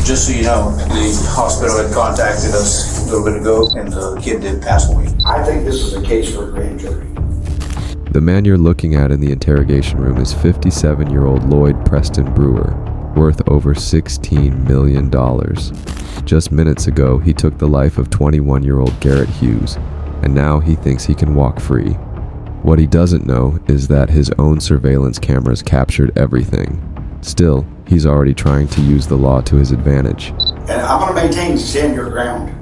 Just so you know, the hospital had contacted us a little bit ago, and the kid did pass away. I think this is a case for a grand jury. The man you're looking at in the interrogation room is 57-year-old Lloyd Preston Brewer, worth over $16 million. Just minutes ago, he took the life of 21-year-old Garrett Hughes, and now he thinks he can walk free. What he doesn't know is that his own surveillance cameras captured everything. Still, he's already trying to use the law to his advantage. And I'm going to maintain stand your ground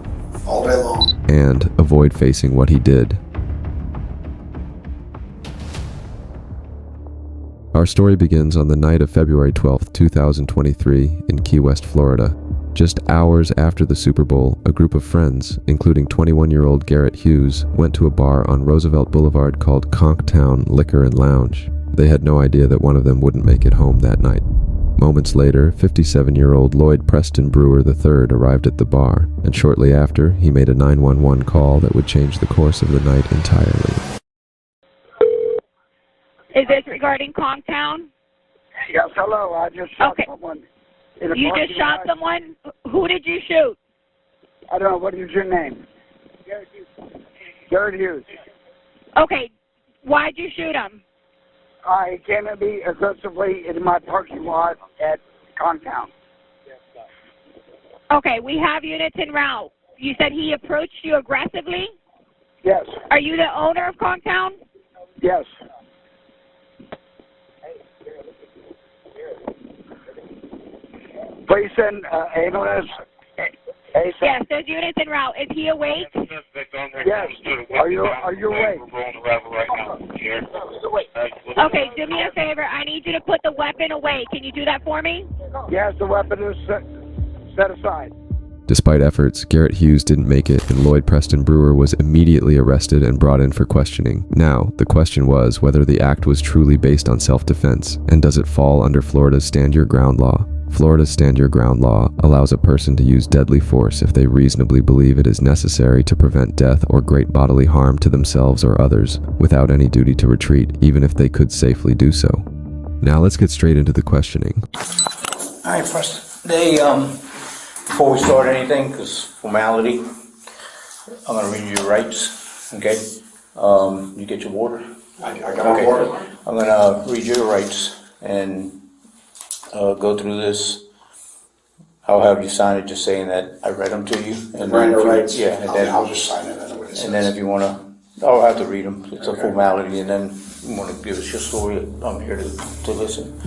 all day long. And avoid facing what he did. Our story begins on the night of February 12, 2023 in Key West, Florida. Just hours after the Super Bowl, a group of friends, including 21-year-old Garrett Hughes, went to a bar on Roosevelt Boulevard called Conktown Liquor and Lounge. They had no idea that one of them wouldn't make it home that night. Moments later, 57-year-old Lloyd Preston Brewer III arrived at the bar, and shortly after, he made a 911 call that would change the course of the night entirely. Is this regarding Conktown? Yes, hello. I just shot someone. You just shot someone? Who did you shoot? I don't know. What is your name? Garrett Hughes. Garrett Hughes. Okay. Why'd you shoot him? I came to be aggressively in my parking lot at Conktown. Okay, we have units en route. You said he approached you aggressively? Yes. Are you the owner of Conktown? Yes. Please send ambulance. Yes, there's units en route. Is he awake? Yes. Are you awake? Okay, do me a favor. I need you to put the weapon away. Can you do that for me? Yes, the weapon is set aside. Despite efforts, Garrett Hughes didn't make it, and Lloyd Preston Brewer was immediately arrested and brought in for questioning. Now, the question was whether the act was truly based on self-defense, and does it fall under Florida's Stand Your Ground law? Florida's Stand Your Ground law allows a person to use deadly force if they reasonably believe it is necessary to prevent death or great bodily harm to themselves or others, without any duty to retreat, even if they could safely do so. Now let's get straight into the questioning. All right, first, before we start anything, because formality, I'm going to read you your rights, okay? You get your water? I got my water. I'm going to read you your rights and go through this. I'll have you sign it just saying that I read them to you. And Right, your rights? Yeah. And then I'll just sign it. I know what it says. And then if you want to, I'll have to read them. It's a formality. And then you want to give us your story. I'm here to listen.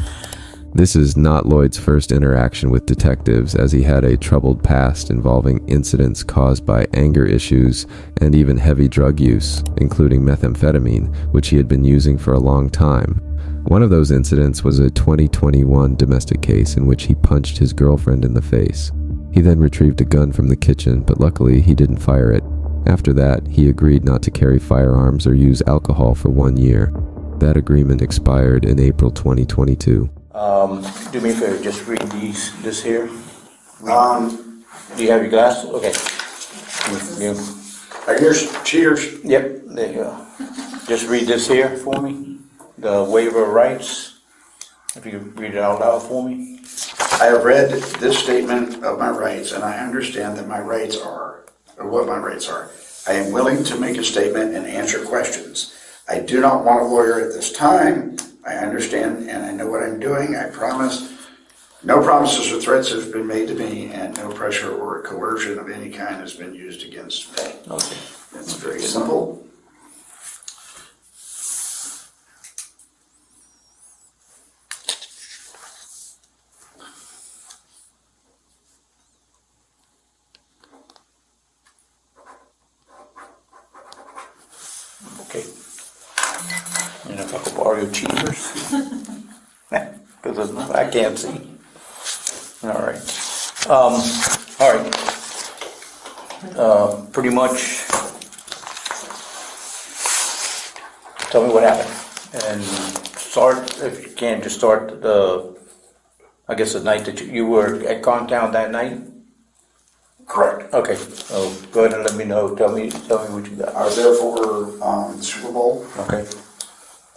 This is not Lloyd's first interaction with detectives, as he had a troubled past involving incidents caused by anger issues and even heavy drug use, including methamphetamine, which he had been using for a long time. One of those incidents was a 2021 domestic case in which he punched his girlfriend in the face. He then retrieved a gun from the kitchen, but luckily he didn't fire it. After that, he agreed not to carry firearms or use alcohol for 1 year. That agreement expired in April 2022. Do me a favor, just read this here. Do you have your glasses? Okay. Cheers. Yep, there you go. Just read this here for me. The waiver of rights. If you could read it out loud for me. I have read this statement of my rights, and I understand that my rights are, or what my rights are. I am willing to make a statement and answer questions. I do not want a lawyer at this time. I understand and I know what I'm doing. I promise. No promises or threats have been made to me, and no pressure or coercion of any kind has been used against me. Okay. It's very simple. Okay. And if I could borrow your cheaters, because I can't see. All right. All right. Pretty much. Tell me what happened, and start if you can. Just start I guess the night that you were at Conktown that night. Correct. Okay. So go ahead and let me know. Tell me what you got. I was there for the Super Bowl. Okay.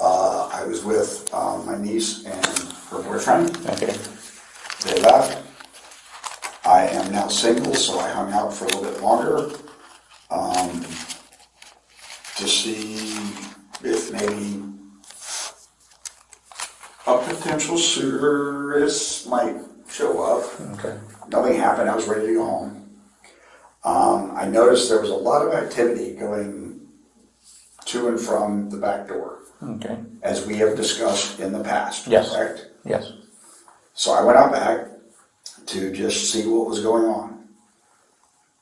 I was with my niece and her boyfriend. Okay. They left. I am now single, so I hung out for a little bit longer to see if maybe a potential suitor might show up. Okay. Nothing happened. I was ready to go home. I noticed there was a lot of activity going to and from the back door, Okay. as we have discussed in the past. Yes. Correct? Yes. So I went out back to just see what was going on.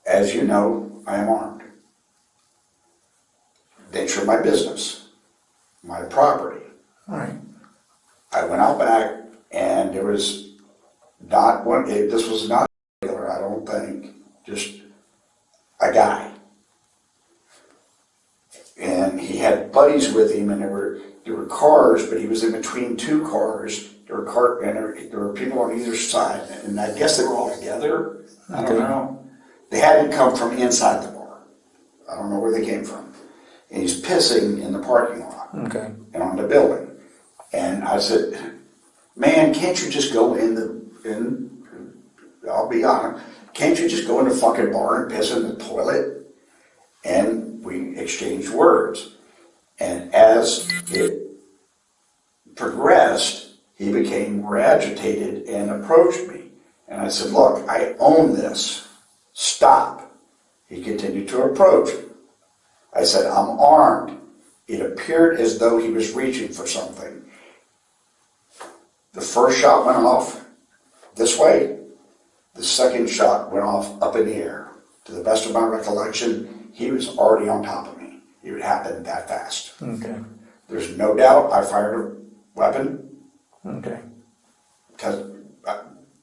As you know, I am armed. Nature of my business, my property. All right. I went out back, and there was not one. This was not a dealer, I don't think. Just a guy, and he had buddies with him, and there were cars, but he was in between two cars. There were people on either side, and I guess they were all together. I don't know. They hadn't come from inside the bar. I don't know where they came from. And he's pissing in the parking lot Okay. and on the building. And I said, man, can't you just go I'll be honest, can't you just go in the fucking bar and piss in the toilet? And we exchanged words. And as it progressed, he became more agitated and approached me. And I said, look, I own this. Stop. He continued to approach me. I said, I'm armed. It appeared as though he was reaching for something. The first shot went off this way. The second shot went off up in the air. To the best of my recollection, he was already on top of me. It would happen that fast. Okay. There's no doubt I fired a weapon Okay. because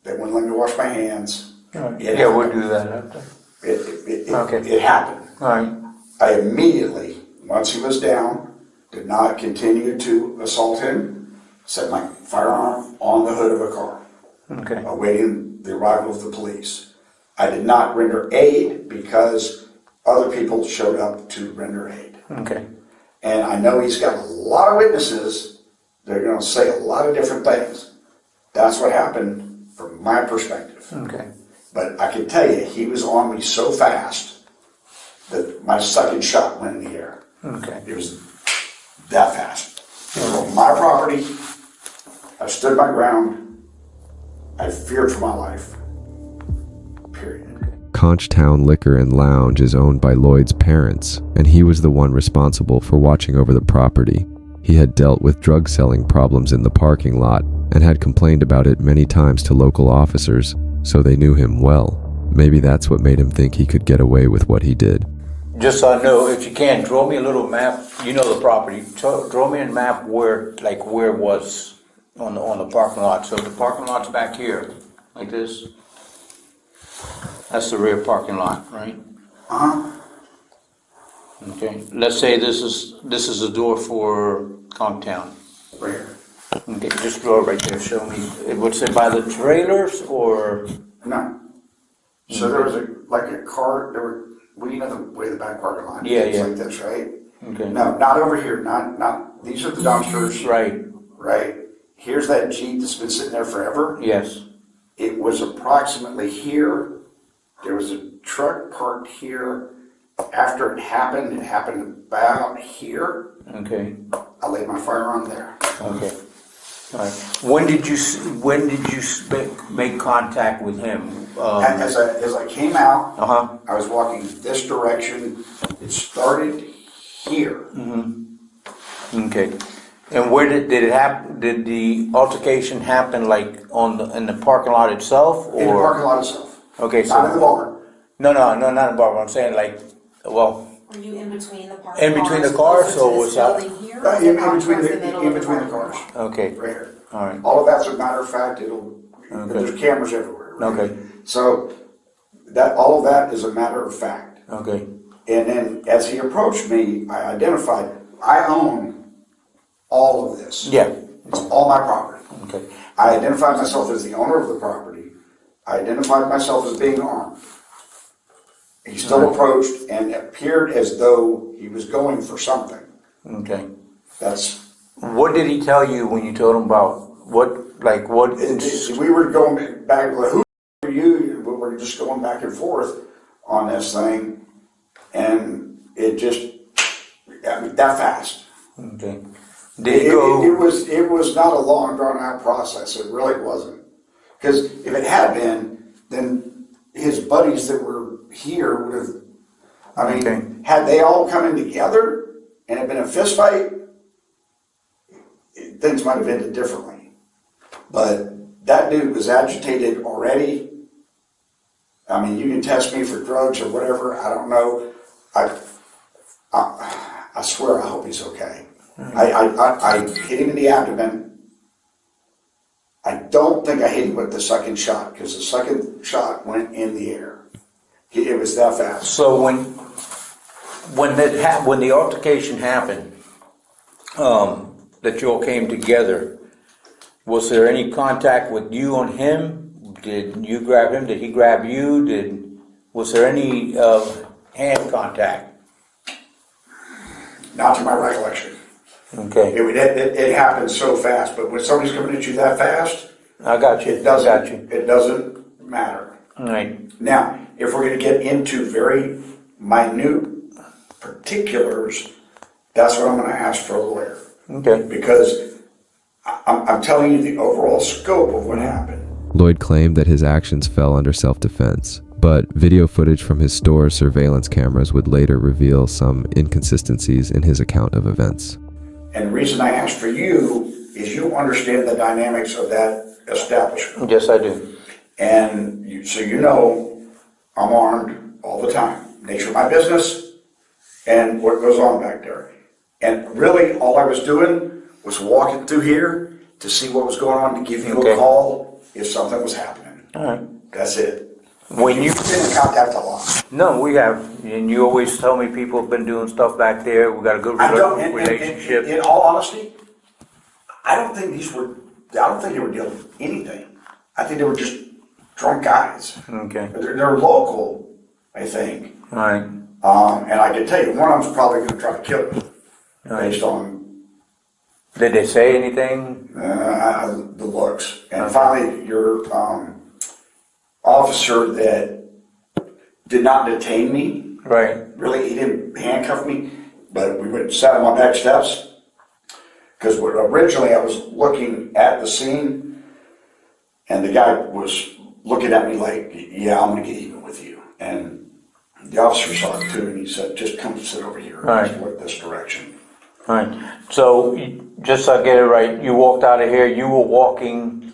they wouldn't let me wash my hands. All right. It Yeah, we'll happened. do that after. Okay. It happened. All right. I immediately, once he was down, did not continue to assault him, set my firearm on the hood of a car, Okay. awaiting the arrival of the police. I did not render aid because other people showed up to render aid. Okay. And I know he's got a lot of witnesses. They're going to say a lot of different things. That's what happened from my perspective. Okay. But I can tell you, he was on me so fast that my second shot went in the air. Okay. It was that fast. It was on my property. I stood my ground. I feared for my life. Period. Conchtown Liquor and Lounge is owned by Lloyd's parents, and he was the one responsible for watching over the property. He had dealt with drug selling problems in the parking lot and had complained about it many times to local officers, so they knew him well. Maybe that's what made him think he could get away with what he did. Just so I know, if you can, draw me a little map. You know the property. Draw me a map where it was on the parking lot. So the parking lot's back here, like this. That's the rear parking lot, right? Okay. Let's say this is the door for Conchtown. Right here. Okay, just draw it right there. Show me. It would say by the trailers or. No. So there was a car. You know the way the back parking lot is. Yeah, It's yeah. like this, right? Okay. No, not over here. Not. These are the dumpsters. Right. Right. Here's that Jeep that's been sitting there forever. Yes. It was approximately here. There was a truck parked here. After it happened about here. Okay. I laid my firearm there. Okay. All right. When did you make contact with him? As I came out, Uh-huh. I was walking this direction. It started here. Okay. And where did it happen? Did the altercation happen like in the parking lot itself, or In the parking lot itself. Okay, so Not in the bar. no, not in the bar. I'm saying well, Were you in between the parking in between the cars, cars, or closer to was this that? building here, Uh, or in, the in car between towards the, middle in of between the parking cars. lot? Okay. Right here. All right. All of that's a matter of fact. Okay. There's cameras everywhere. Right? Okay. So all of that is a matter of fact. Okay. And then as he approached me, I identified, I own all of this. Yeah. It's all my property. Okay. I identified myself as the owner of the property. I identified myself as being armed. He still approached and appeared as though he was going for something. Okay. That's, What did he tell you when you told him about what? we were going back, who are you? we're just going back and forth on this thing, and it just, I mean, that fast. Okay. Did he go? It was not a long drawn out process. It really wasn't. Because if it had been, then his buddies that were here would have, I mean, Okay. had they all come in together and it been a fist fight, things might have ended differently. But that dude was agitated already. I mean, you can test me for drugs or whatever. I don't know. I swear, I hope he's okay. I hit him in the abdomen. I don't think I hit him with the second shot because the second shot went in the air. It was that fast. So when the altercation happened, that you all came together, was there any contact with you on him? Did you grab him? Did he grab you? Was there any hand contact? Not to my recollection. Okay, It happened so fast, but when somebody's coming at you that fast, I got you. it doesn't, I got you. it doesn't matter. All right. Now, if we're going to get into very minute particulars, that's what I'm going to ask for a lawyer. Okay. Because I'm telling you the overall scope of what happened. Lloyd claimed that his actions fell under self-defense, but video footage from his store's surveillance cameras would later reveal some inconsistencies in his account of events. And the reason I asked for you is you understand the dynamics of that establishment. Yes, I do. And so you know I'm armed all the time. Nature of my business and what goes on back there. And really all I was doing was walking through here to see what was going on, to give you a call if something was happening. All right. That's it. When you You've been in contact a lot. No, we have, and you always tell me people have been doing stuff back there. We got a good relationship. In all honesty, I don't think they were dealing with anything. I think they were just drunk guys. Okay. They're local, I think. All right. And I can tell you, one of them's probably going to try to kill me based on Did they say anything? the looks. And finally, your officer that did not detain me, Right. really, he didn't handcuff me, but we went and sat on my back steps. Because originally I was looking at the scene, and the guy was looking at me like, yeah, I'm going to get even with you. And the officer saw it too, and he said, just come sit over here Right. and look this direction. All right. So, just so I get it right, you walked out of here, you were walking,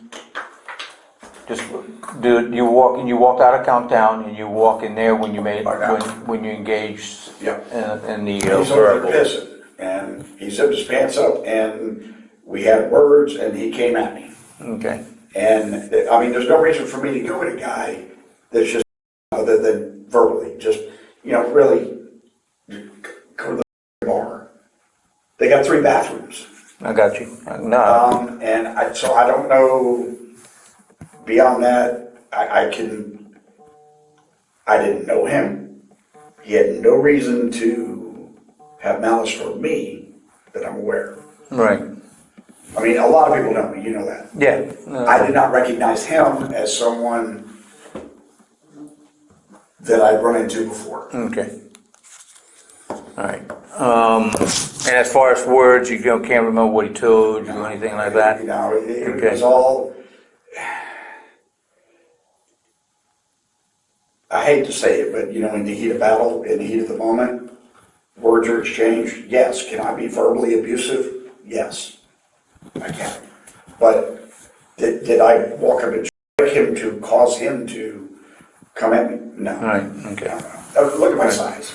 you walked out of Countdown, and you walk in there when you when you engaged in the He's over verbal. there pissing, and he zipped his pants up, and we had words, and he came at me. Okay. And, I mean, there's no reason for me to go with a guy that's just, other than verbally, just, really go to the bar. They got 3 bathrooms. I got you. No. So I don't know, beyond that, I didn't know him. He had no reason to have malice for me that I'm aware of. Right. I mean, a lot of people know me, you know that. Yeah. I did not recognize him as someone that I'd run into before. Okay. All right. And as far as words, you can't remember what he told you or anything like that? It was all, I hate to say it, but in the heat of battle, in the heat of the moment, words are exchanged. Yes. Can I be verbally abusive? Yes, I can. But did I walk up and strike him to cause him to come at me? No. All right. Okay. No. Look at my size.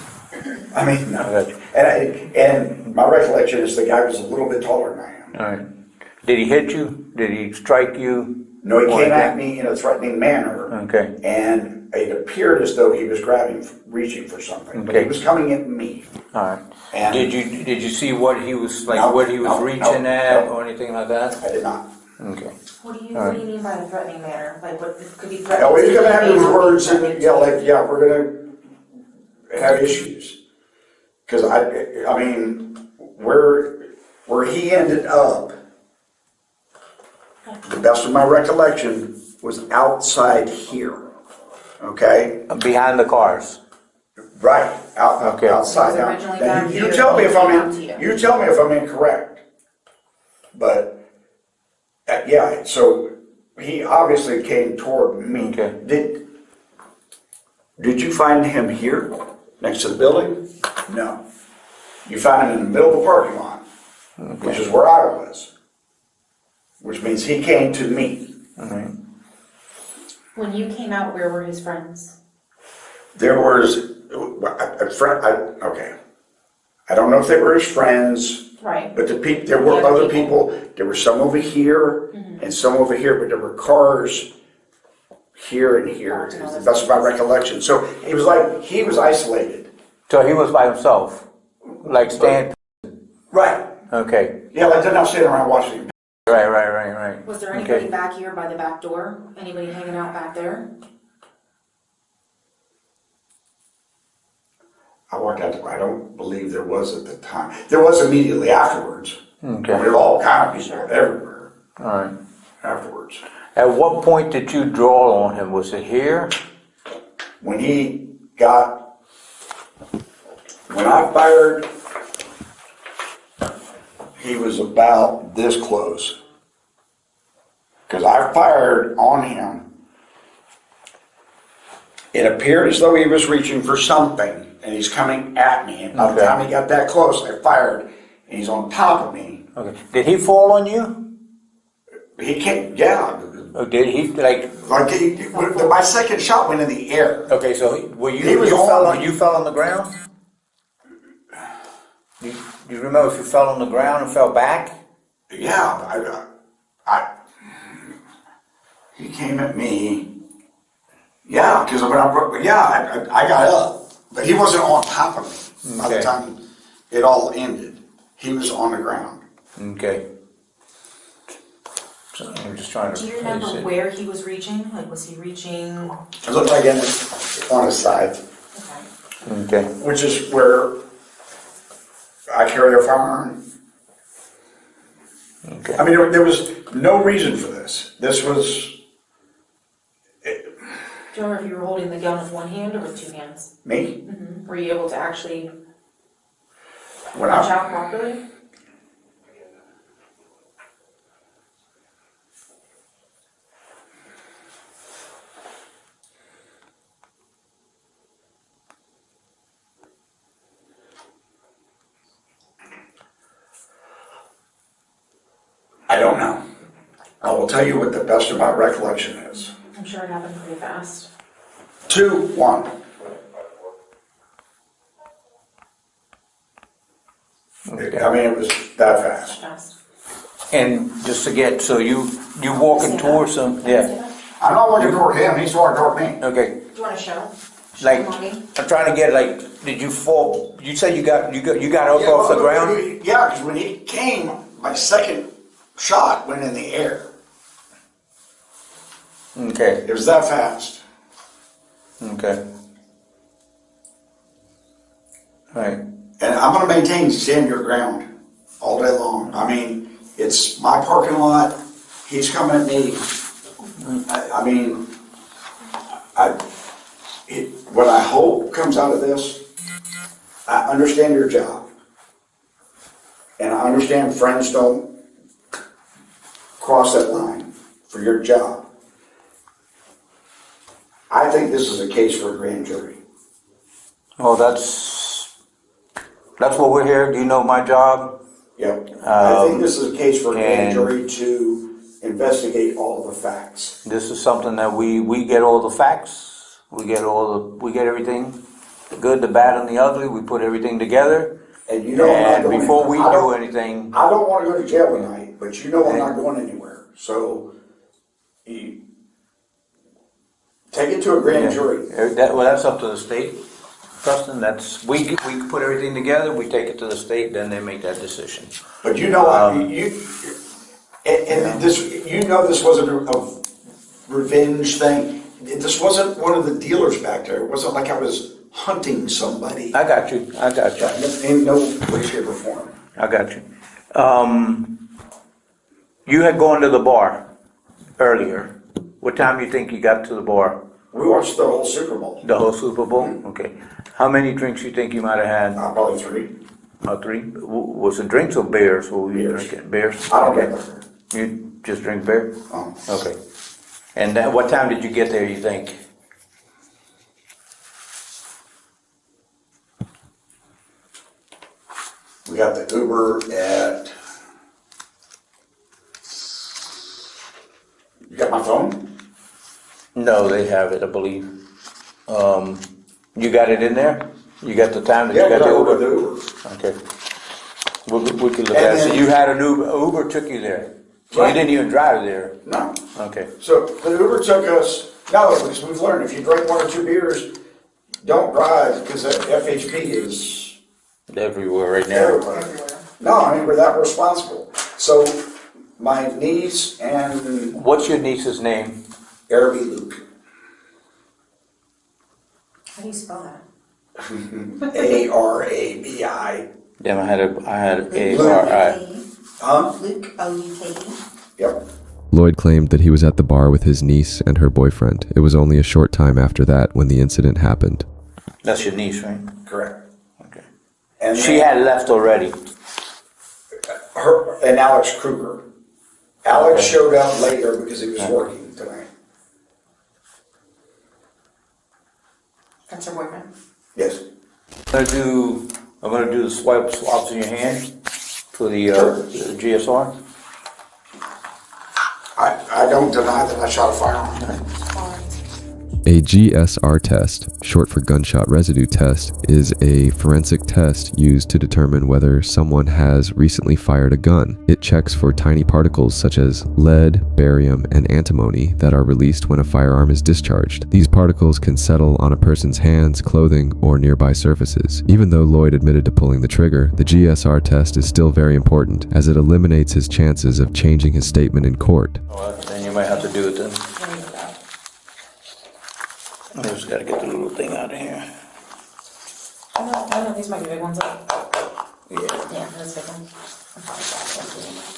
I mean, no. I got you. And my recollection is the guy was a little bit taller than I am. All right. Did he hit you? Did he strike you? No, he came at me in a threatening manner. Okay. And it appeared as though he was reaching for something. But he was coming at me. All right. And Did you see what he was like? No, what he was no, reaching no, at no. or anything like that? I did not. Okay. What do you mean by the threatening manner? Like, what could be threatening? No, he's to going to have you? these words and we're going to have issues. Because I mean, where he ended up, the best of my recollection, was outside here. okay? Behind the cars. Right, Okay. outside. It was Now, originally back you here, tell me if and it came I'm out to you tell me if I'm incorrect. But, yeah, so he obviously came toward me. Okay. Did you find him here, next to the building? No. You found him in the middle of the parking lot, which is where I was. Which means he came to me. When you came out, where were his friends? There was a friend, okay. I don't know if they were his friends. Right. But there were The other other people. There were some over here and some over here, but there were cars here and here. That's my recollection. So it was like he was isolated. So he was by himself, like staying. Right. Okay. Yeah, like they're not sitting around watching him. Right. Was there anybody back here by the back door? Anybody hanging out back there? I walked out. I don't believe there was at the time. There was immediately afterwards. Okay. There were all kind of people everywhere All right. afterwards. At what point did you draw on him? Was it here? When I fired, he was about this close. Because I fired on him. It appeared as though he was reaching for something, and he's coming at me. And by the time he got that close, I fired, and he's on top of me. Okay. Did he fall on you? He came, yeah. Or did he like? My second shot went in the air. Okay, so were you? He was on me. You fell on the ground. Do you remember if you fell on the ground and fell back? Yeah, he came at me. Yeah, because I got up, but he wasn't on top of me by the time it all ended. He was on the ground. Okay. So I'm just trying to. Do you remember place it. where he was reaching? Like, was he reaching? It looked like on his side, Okay. Okay. which is where I carry a firearm. Okay. I mean, there was no reason for this. This was Do you remember if you were holding the gun with one hand or with two hands? me. Were you able to actually When punch out properly? I don't know. I will tell you what the best of my recollection is. I'm sure it happened pretty fast. 2, 1. Okay. I mean, it was that fast. Fast. And just to get so you walking towards him, yeah. I'm not walking toward him, he's walking toward me. Okay. Do you want to show? Like Show mommy? I'm trying to get like, did you fall? You said you got up off the ground. Yeah, because when he came, my second shot went in the air. Okay. It was that fast. Okay. All right. And I'm going to maintain stand your ground all day long. I mean, it's my parking lot. He's coming at me. What I hope comes out of this, I understand your job. And I understand friends don't cross that line for your job. I think this is a case for a grand jury. Well, that's what we're here. Do you know my job? Yep. I think this is a case for a grand and- jury to investigate all the facts. This is something that we get all the facts. We get everything, the good, the bad, and the ugly. We put everything together. And you know I'm not And going before we anywhere. do anything, I don't want to go to jail tonight, but you know I'm not going anywhere. So, you take it to a grand jury. that's up to the state. Preston, we put everything together. We take it to the state, then they make that decision. But you know, this wasn't a revenge thing. This wasn't one of the dealers back there. It wasn't like I was hunting somebody. I got you. In no way, shape, or form. I got you. You had gone to the bar earlier. What time do you think you got to the bar? We watched the whole Super Bowl. The whole Super Bowl? Okay. How many drinks you think you might have had? Probably 3. Three? Was it drinks or beers? What were you Beers. drinking? Beers? I don't Okay. get liquor. You just drink beer? Oh. Okay. And what time did you get there, you think? We got the Uber at. You got my phone? No, they have it, I believe. You got it in there? You got the time that Yeah, you got the we got Uber? the Uber. Okay. We could look And at it. So then- you had an Uber took you there? So you Right. didn't even drive there? No. Okay. So the Uber took us. No, because we've learned if you drink 1 or 2 beers, don't drive because that FHP is Everywhere right now. everywhere. No, I mean we're that responsible. So my niece and What's your niece's name? Arabi Luke, How do you spell that? Arabi. Damn, I had A-R-I. Huh? Luke, O-U-K-E. Yep. Lloyd claimed that he was at the bar with his niece and her boyfriend. It was only a short time after that when the incident happened. That's your niece, right? Correct. Okay. And She had left already. her and Alex Kruger. Alex showed up later because he was working tonight. That's your boyfriend. Yes. I'm gonna do the swaps in your hand for the GSR. I don't deny that I shot a firearm. A GSR test, short for gunshot residue test, is a forensic test used to determine whether someone has recently fired a gun. It checks for tiny particles such as lead, barium, and antimony that are released when a firearm is discharged. These particles can settle on a person's hands, clothing, or nearby surfaces. Even though Lloyd admitted to pulling the trigger, the GSR test is still very important as it eliminates his chances of changing his statement in court. Well, then you might have to do it then. There you go. I just gotta get the little thing out of here. I know, these might be big ones. Yeah. Yeah, that's a big one. I'm probably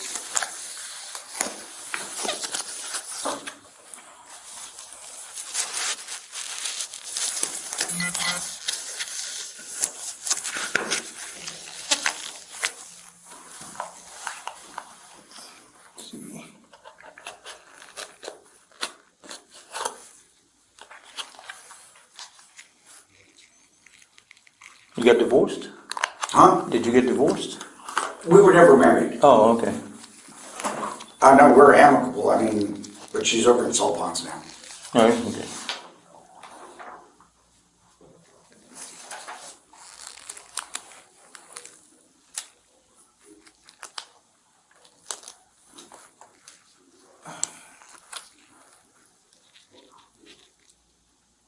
You got divorced? Huh? Did you get divorced? We were never married. Oh, okay. I know we're amicable. I mean, but she's over in Salt Ponds now. All right, okay.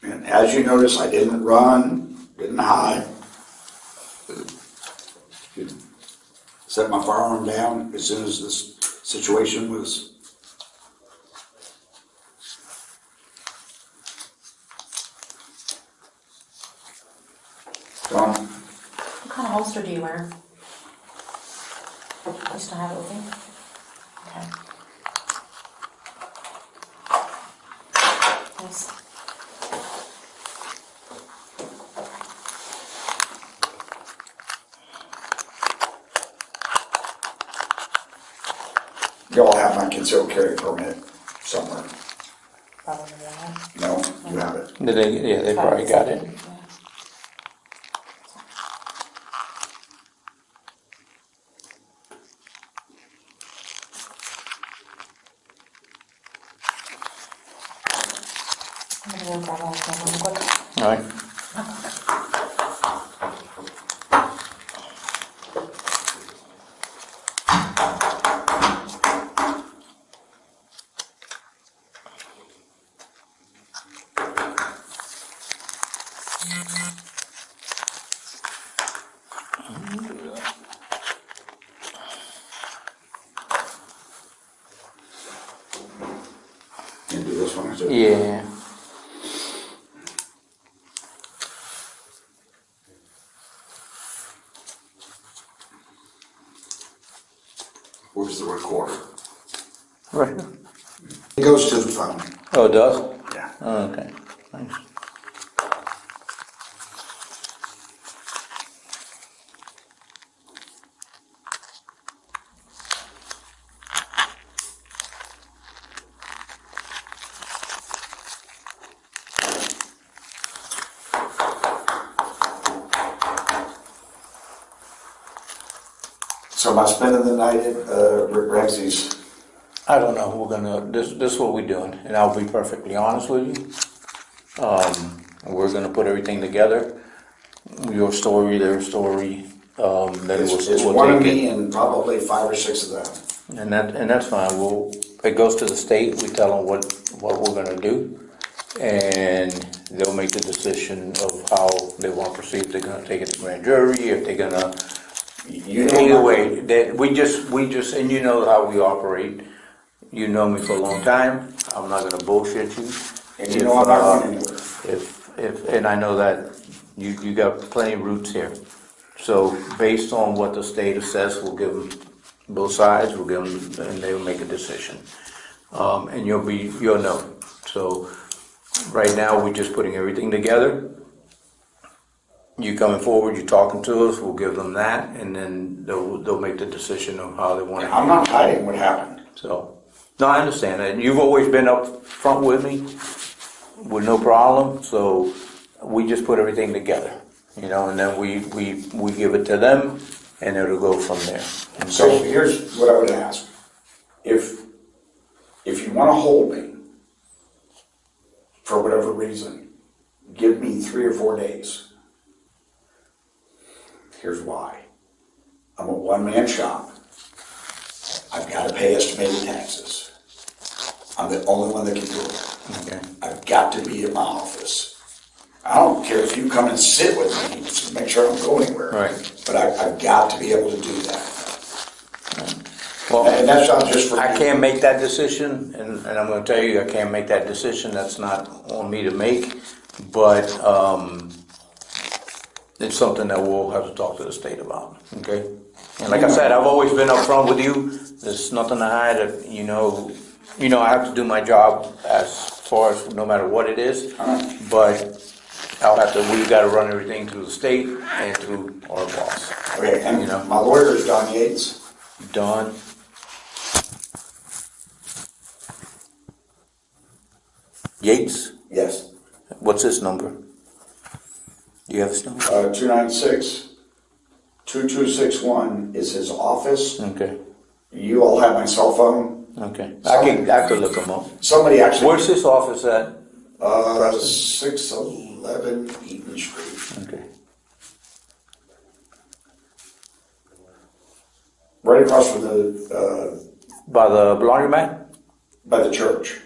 And as you notice, I didn't run, didn't hide. Set my firearm down as soon as this situation was. Gone. What kind of holster do you wear? You still have it with you? Okay. Nice. Y'all have my concealed carry permit somewhere. Probably not. No, you have it. Did they, yeah, they probably got it. Yeah. I'm gonna go grab all of them real quick. All right. You do this one too. Yeah. Where's the recorder? Right. It goes to the phone. Oh, it does? Yeah. Oh, okay. Nice. So am I spending the night at Rick Ramsey's? I don't know, this is what we're doing, and I'll be perfectly honest with you. We're gonna put everything together, your story, their story, then It's we'll one of take me it. and probably 5 or 6 of them. And that's fine, it goes to the state, we tell them what we're gonna do, and they'll make the decision of how they want to proceed, if they're gonna take it to grand jury, if they're gonna, either way, we just, and you know how we operate. You know me for a long time, I'm not gonna bullshit you. And you know I'm not going anywhere. And I know that you got plenty of roots here. So based on what the state assess, we'll give them both sides, we'll give them, and they'll make a decision. And you'll know. So right now, we're just putting everything together. You coming forward, you talking to us, we'll give them that, and then they'll make the decision of how they want to. I'm not hiding what happened. So, no, I understand that. You've always been up front with me with no problem, so we just put everything together, and then we give it to them, and it'll go from there. And So here's what I would ask. If you want to hold me, for whatever reason, give me 3 or 4 days. Here's why. I'm a one-man shop. I've got to pay estimated taxes. I'm the only one that can do it. Okay. I've got to be in my office. I don't care if you come and sit with me to make sure I don't go anywhere. Right. But I've got to be able to do that. Well, And that's not just for I you. can't make that decision, and I'm going to tell you, I can't make that decision. That's not on me to make, but it's something that we'll have to talk to the state about. Okay. And like I said, I've always been upfront with you. There's nothing to hide. I have to do my job as far as no matter what it is. But we've got to run everything through the state and through our boss. Okay, and my lawyer is Don Yates. Don. Yates? Yes. What's his number? Do you have his number? 296-2261 is his office. Okay. You all have my cell phone. Okay. I could look him up. Somebody actually. Where's his office at? 611 Eaton Street. Okay. Right across from By the laundromat? by the church.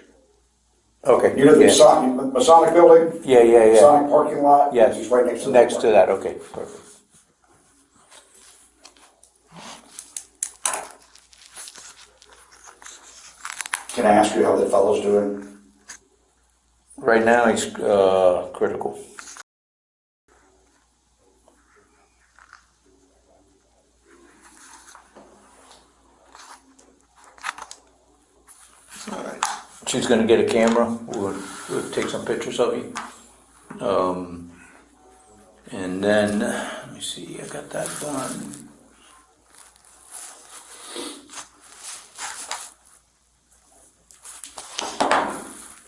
Okay. You know the Yeah. Masonic building? Yeah. Masonic parking lot? Yes. He's right next to Next to that. Okay. Perfect. Can I ask you how that fellow's doing? Right now, he's critical. She's gonna get a camera. We'll take some pictures of you. And then, let me see, I got that done.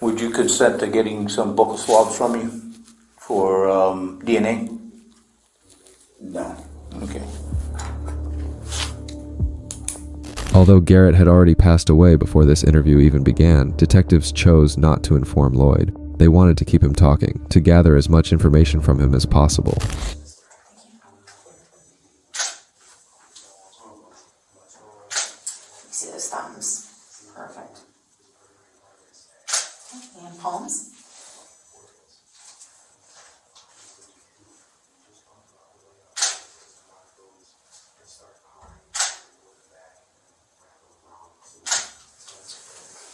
Would you consent to getting some buccal swabs from you for DNA? No. Okay. Although Garrett had already passed away before this interview even began, detectives chose not to inform Lloyd. They wanted to keep him talking, to gather as much information from him as possible. See those thumbs? Perfect. And palms.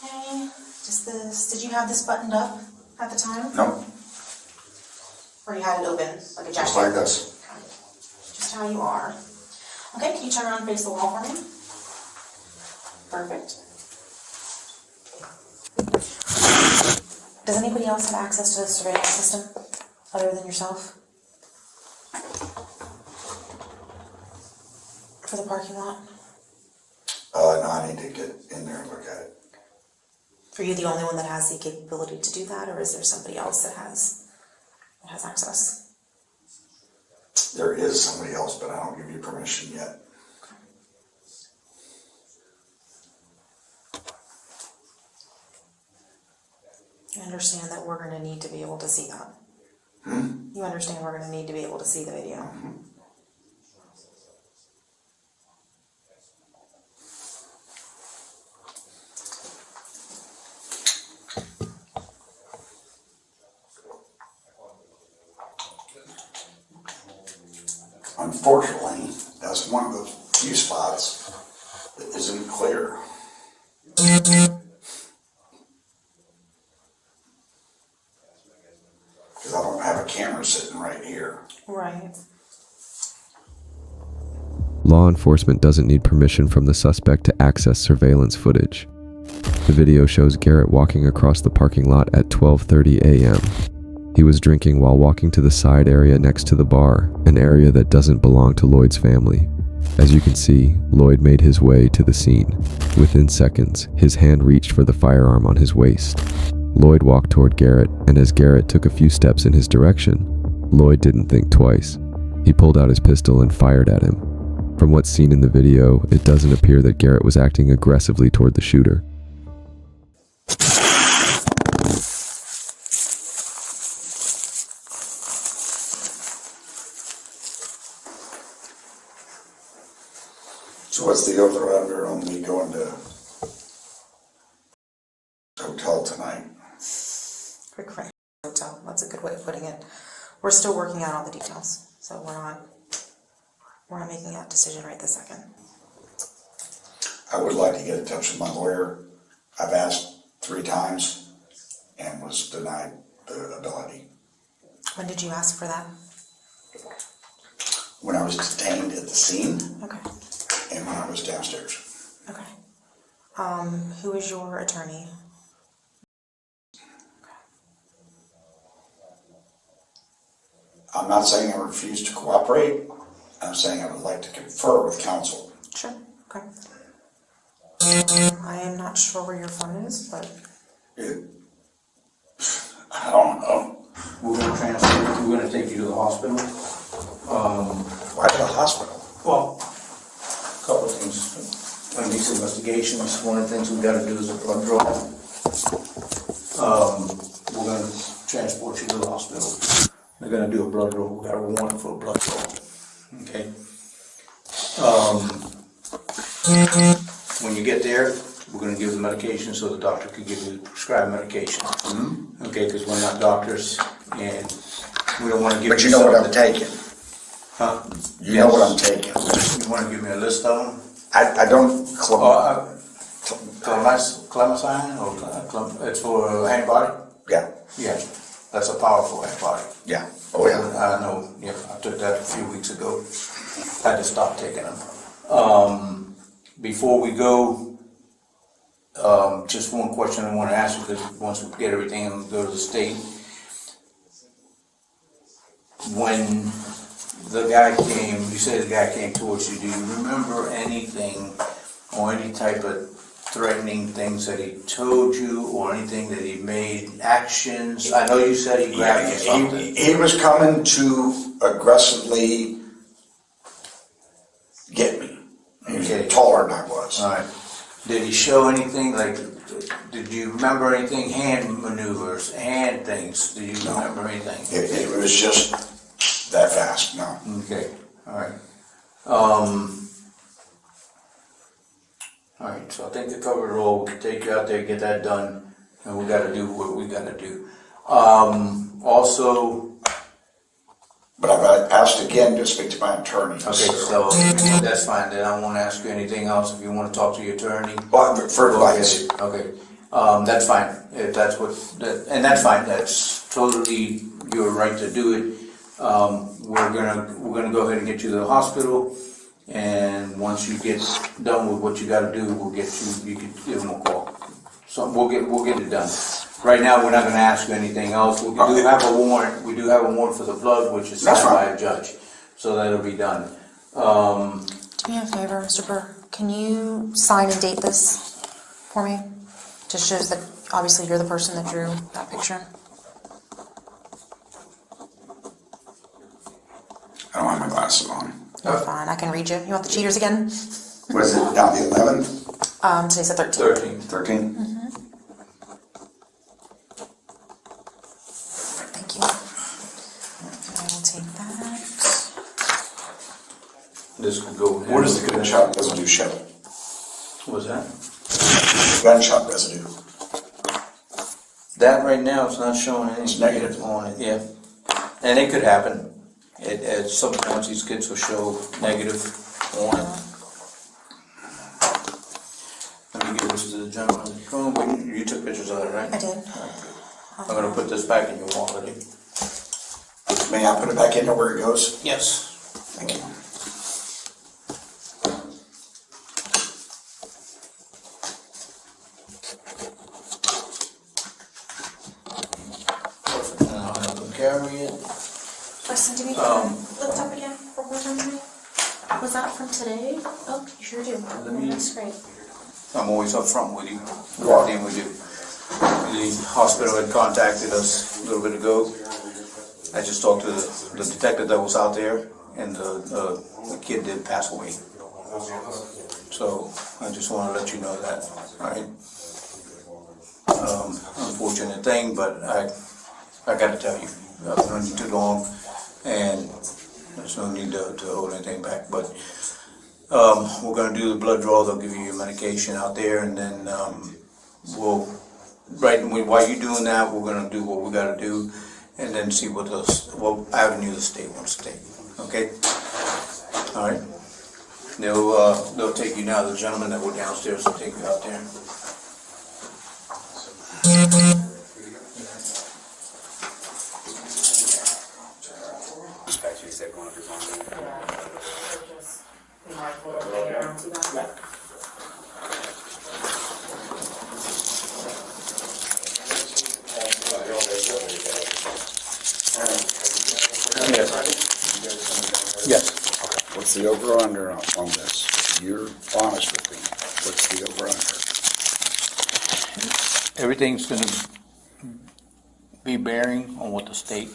Okay, did you have this buttoned up at the time? No. Or you had it open, like a jacket? Just like this. Okay. Just how you are. Okay, can you turn around and face the wall for me? Perfect. Does anybody else have access to the surveillance system other than yourself? For the parking lot? No, I need to get in there and look at it. Are you the only one that has the capability to do that, or is there somebody else that has access? There is somebody else, but I don't give you permission yet. You understand that we're gonna need to be able to see that? You understand we're gonna need to be able to see the video? Unfortunately, that's one of the few spots that isn't clear. Because I don't have a camera sitting right here. Right. Law enforcement doesn't need permission from the suspect to access surveillance footage. The video shows Garrett walking across the parking lot at 12:30 a.m. He was drinking while walking to the side area next to the bar, an area that doesn't belong to Lloyd's family. As you can see, Lloyd made his way to the scene. Within seconds, his hand reached for the firearm on his waist. Lloyd walked toward Garrett, and as Garrett took a few steps in his direction, Lloyd didn't think twice. He pulled out his pistol and fired at him. From what's seen in the video, it doesn't appear that Garrett was acting aggressively toward the shooter. So what's the over under on me going to hotel tonight? Correct. Hotel, that's a good way of putting it. We're still working out all the details, so we're not making that decision right this second. I would like to get in touch with my lawyer. I've asked 3 times and was denied the ability. When did you ask for that? When I was detained at the scene Okay, and when I was downstairs. okay. Who is your attorney? I'm not saying I refuse to cooperate. I'm saying I would like to confer with counsel. Sure, okay. I am not sure where your phone is, but I don't know. We're gonna transfer, we're gonna take you to the hospital. Why to the hospital? Well, a couple of things. On these investigations, one of the things we gotta do is a blood draw. We're gonna transport you to the hospital. They're gonna do a blood draw. We got a warrant for a blood draw. Okay? When you get there, we're gonna give the medication so the doctor can give you the prescribed medication. Okay, because we're not doctors and we don't wanna give you But you know what I'm something- taking. Huh? You know what I'm taking. You wanna give me a list of them? I don't. Clemacine or it's for antibody? Yeah, Yeah, that's a powerful antibody. yeah. Oh, yeah. I know, yeah, I took that a few weeks ago. Had to stop taking them. Before we go, just one question I want to ask you, because once we get everything and go to the state. When the guy came, you said the guy came towards you, do you remember anything or any type of threatening things that he told you or anything that he made actions? I know you said he grabbed you something. He was coming to aggressively get me. He was Okay. taller than I was. All right. Did he show anything, like, did you remember anything, hand maneuvers, hand things? Do you remember anything? It was just that fast, no. Okay, all right. All right, so I think the cover it all. We can take you out there, get that done, and we gotta do what we gotta do. Also, But I've asked again to speak to my attorney. okay, so that's fine, then I won't ask you anything else. If you wanna talk to your attorney. Well, for advice. Okay, that's fine, if that's what, and that's fine, that's totally your right to do it. We're gonna go ahead and get you to the hospital, and once you get done with what you gotta do, we'll get you can give them a call. So we'll get it done. Right now, we're not gonna ask you anything else. We do have a warrant, for the blood, which is That's signed by fine. a judge, so that'll be done. do me a favor, Mr. Burr, can you sign and date this for me? Just shows that obviously you're the person that drew that picture. I don't have my glasses on. You're fine, I can read you. You want the cheaters again? Was it now the 11th, Today's the 13th. 13. 13th? this could go. Where does the gunshot residue show? What's that? Gunshot residue. That right now, it's not showing any It's negative. on it, yeah. And it could happen. At some points, these kids will show negative on it. Let me give this to the gentleman. Come on, you took pictures of it, right? I did. I'm gonna put this back in your wallet. May I put it back into where it goes? Yes. Thank you. Perfect. And I'll have them carry it. Listen to me. Lift up again one more time for me. Was that from today? Oh, you sure do. That's great. I'm always up front with you. Everything we do. The hospital had contacted us a little bit ago. I just talked to the detective that was out there, and the kid did pass away. So I just want to let you know that, all right? Unfortunate thing, but I got to tell you, I've known you too long, and there's no need to hold anything back. But we're going to do the blood draw. They'll give you your medication out there, and then while you're doing that, we're going to do what we got to do, and then see what avenue the state wants to take. Okay? All right. They'll take you now. The gentleman that were downstairs will take you out there. Yes. What's the over-under on this? You're honest with me. What's the over-under? Everything's gonna be bearing on what the state,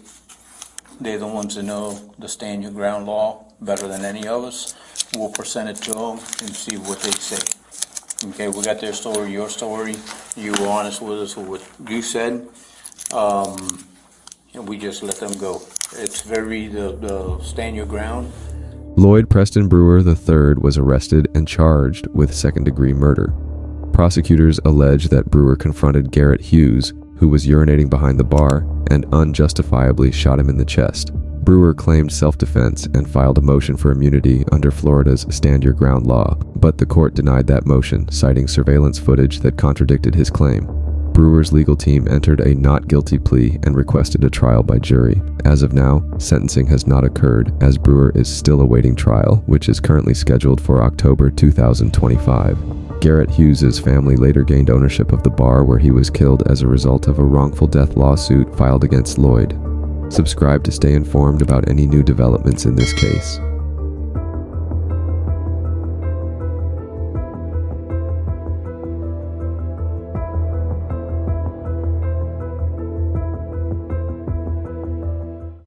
they're the ones that know the stand your ground law better than any of us. We'll present it to them and see what they say. Okay, we got their story, your story, you were honest with us with what you said, and we just let them go. It's the stand your ground. Lloyd Preston Brewer III was arrested and charged with second-degree murder. Prosecutors allege that Brewer confronted Garrett Hughes, who was urinating behind the bar, and unjustifiably shot him in the chest. Brewer claimed self-defense and filed a motion for immunity under Florida's Stand Your Ground law, but the court denied that motion, citing surveillance footage that contradicted his claim. Brewer's legal team entered a not guilty plea and requested a trial by jury. As of now, sentencing has not occurred, as Brewer is still awaiting trial, which is currently scheduled for October 2025. Garrett Hughes' family later gained ownership of the bar where he was killed as a result of a wrongful death lawsuit filed against Lloyd. Subscribe to stay informed about any new developments in this case.